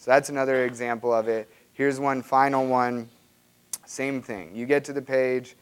So that's another example of it. Here's one final one. Same thing. You get to the page.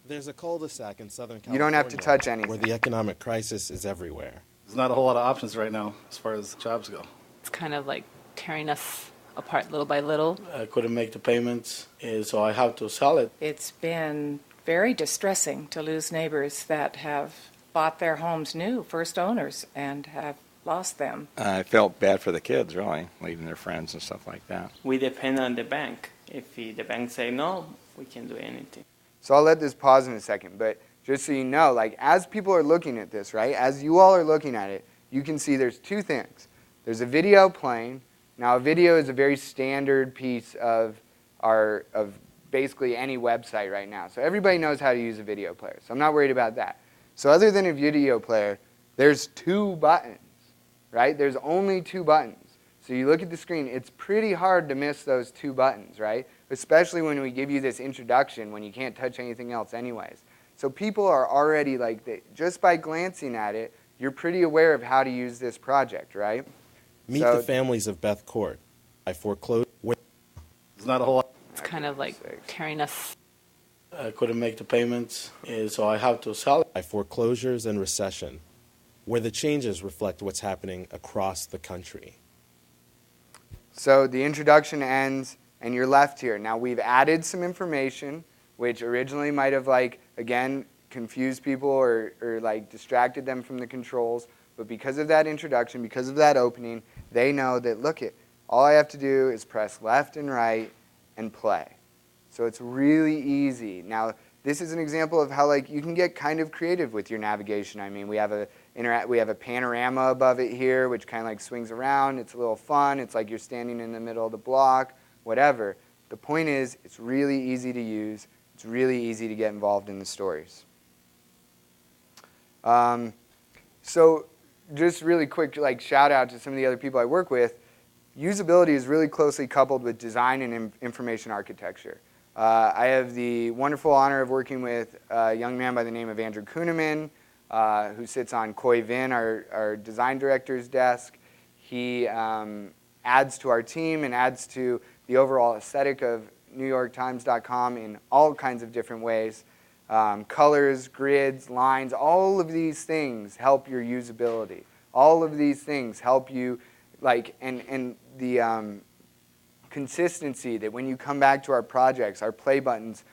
There's a cul-de-sac in Southern California. You don't have to touch anything. Where the economic crisis is everywhere. There's not a whole lot of options right now as far as jobs go. It's kind of like tearing us apart little by little. I couldn't make the payments, so I have to sell it. It's been very distressing to lose neighbors that have bought their homes new, first owners, and have lost them. I felt bad for the kids, really, leaving their friends and stuff like that. We depend on the bank. If the bank say no, we can't do anything. So I'll let this pause in a second, but just so you know, like as people are looking at this, right, as you all are looking at it, you can see there's two things. There's a video playing. Now a video is a very standard piece of basically any website right now. So everybody knows how to use a video player, so I'm not worried about that. So other than a video player, there's two buttons, right? There's only two buttons. So you look at the screen, it's pretty hard to miss those two buttons, right? Especially when we give you this introduction when you can't touch anything else anyways. So people are already like, just by glancing at it, you're pretty aware of how to use this project, right? Meet the families of Beth Court. I foreclosed. There's not a whole lot. It's kind of like tearing us. I couldn't make the payments, so I have to sell it. By foreclosures and recession, where the changes reflect what's happening across the country. So the introduction ends, and you're left here. Now we've added some information, which originally might have, like, again, confused people or like distracted them from the controls. But because of that introduction, because of that opening, they know that, look it, all I have to do is press left and right and play. So it's really easy. Now, this is an example of how, like, you can get kind of creative with your navigation. I mean, we have a panorama above it here, which kind of like swings around. It's a little fun. It's like you're standing in the middle of the block, whatever. The point is, it's really easy to use. It's really easy to get involved in the stories. So just really quick, like, shout out to some of the other people I work with. Usability is really closely coupled with design and information architecture. I have the wonderful honor of working with a young man by the name of Andrew Kuhneman, who sits on Koi Vin, our design director's desk. He adds to our team and adds to the overall aesthetic of NewYorkTimes.com in all kinds of different ways. Colors, grids, lines, all of these things help your usability. All of these things help you, like, and the consistency that when you come back to our projects, our play buttons,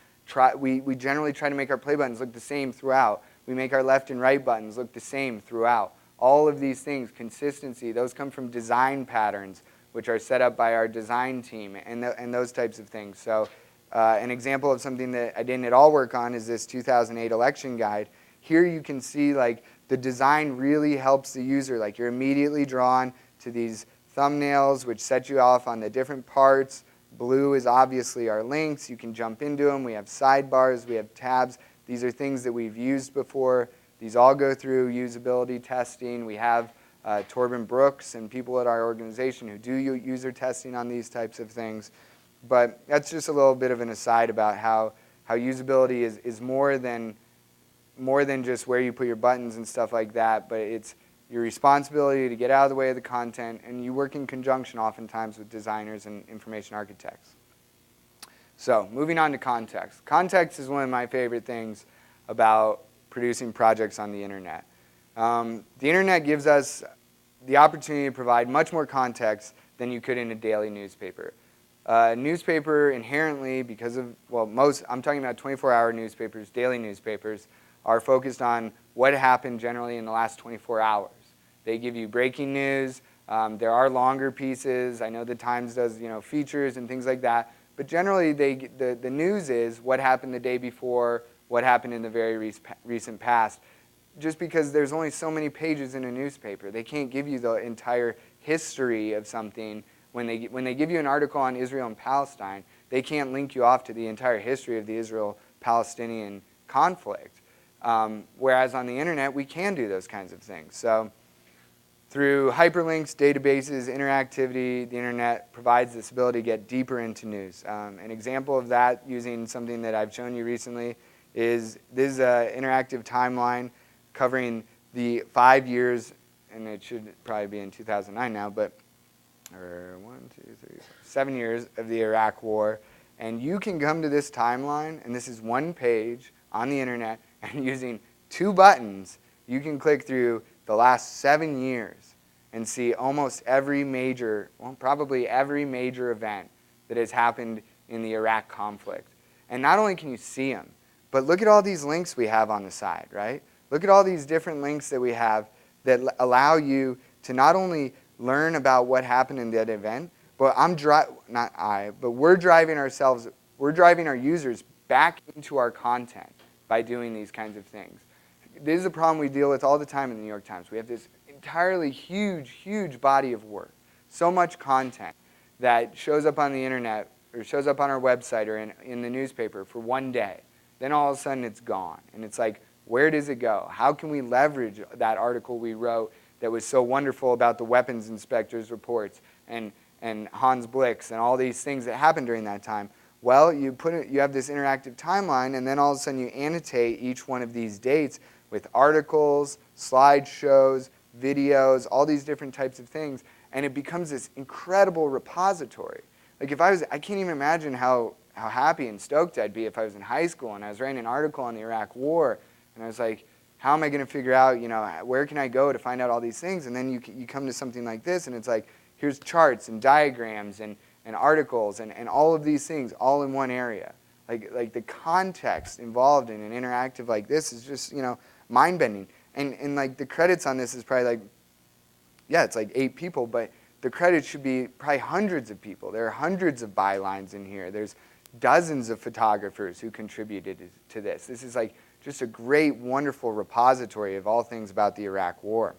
we generally try to make our play buttons look the same throughout. We make our left and right buttons look the same throughout. All of these things, consistency, those come from design patterns, which are set up by our design team, and those types of things. So an example of something that I didn't at all work on is this 2008 election guide. Here you can see, like, the design really helps the user. Like, you're immediately drawn to these thumbnails, which set you off on the different parts. Blue is obviously our links. You can jump into them. We have sidebars. We have tabs. These are things that we've used before. These all go through usability testing. We have Torben Brooks and people at our organization who do user testing on these types of things. But that's just a little bit of an aside about how usability is more than just where you put your buttons and stuff like that, but it's your responsibility to get out of the way of the content, and you work in conjunction oftentimes with designers and information architects. So moving on to context. Context is one of my favorite things about producing projects on the internet. The internet gives us the opportunity to provide much more context than you could in a daily newspaper. Newspaper inherently, because of, well, I'm talking about 24-hour newspapers, daily newspapers, are focused on what happened generally in the last 24 hours. They give you breaking news. There are longer pieces. I know the Times does, features and things like that. But generally, the news is what happened the day before, what happened in the very recent past. Just because there's only so many pages in a newspaper, they can't give you the entire history of something. When they give you an article on Israel and Palestine, they can't link you off to the entire history of the Israel-Palestinian conflict. Whereas on the internet, we can do those kinds of things. So through hyperlinks, databases, interactivity, the internet provides this ability to get deeper into news. An example of that, using something that I've shown you recently, is this interactive timeline covering the 5 years, and it should probably be in 2009 now, but or 1, 2, 3, 7 years of the Iraq War, and you can come to this timeline, and this is one page on the internet, and using 2 buttons, you can click through the last 7 years and see almost every major, well, probably every major event that has happened in the Iraq conflict. And not only can you see them, but look at all these links we have on the side, right? Look at all these different links that we have that allow you to not only learn about what happened in that event, but we're driving our users back into our content by doing these kinds of things. This is a problem we deal with all the time in the New York Times. We have this entirely huge body of work, so much content that shows up on the internet or shows up on our website or in the newspaper for one day. Then all of a sudden it's gone. And it's like, where does it go? How can we leverage that article we wrote that was so wonderful about the weapons inspectors' reports and Hans Blix and all these things that happened during that time? Well, you have this interactive timeline, and then all of a sudden you annotate each one of these dates with articles, slideshows, videos, all these different types of things, and it becomes this incredible repository. Like I can't even imagine how happy and stoked I'd be if I was in high school and I was writing an article on the Iraq War, and I was like, how am I going to figure out, where can I go to find out all these things? And then you come to something like this, and it's like, here's charts and diagrams and articles and all of these things all in one area. Like the context involved in an interactive like this is just, mind-bending. And like the credits on this is probably like, yeah, it's like 8 people, but the credits should be probably hundreds of people. There are hundreds of bylines in here. There's dozens of photographers who contributed to this. This is like just a great, wonderful repository of all things about the Iraq War.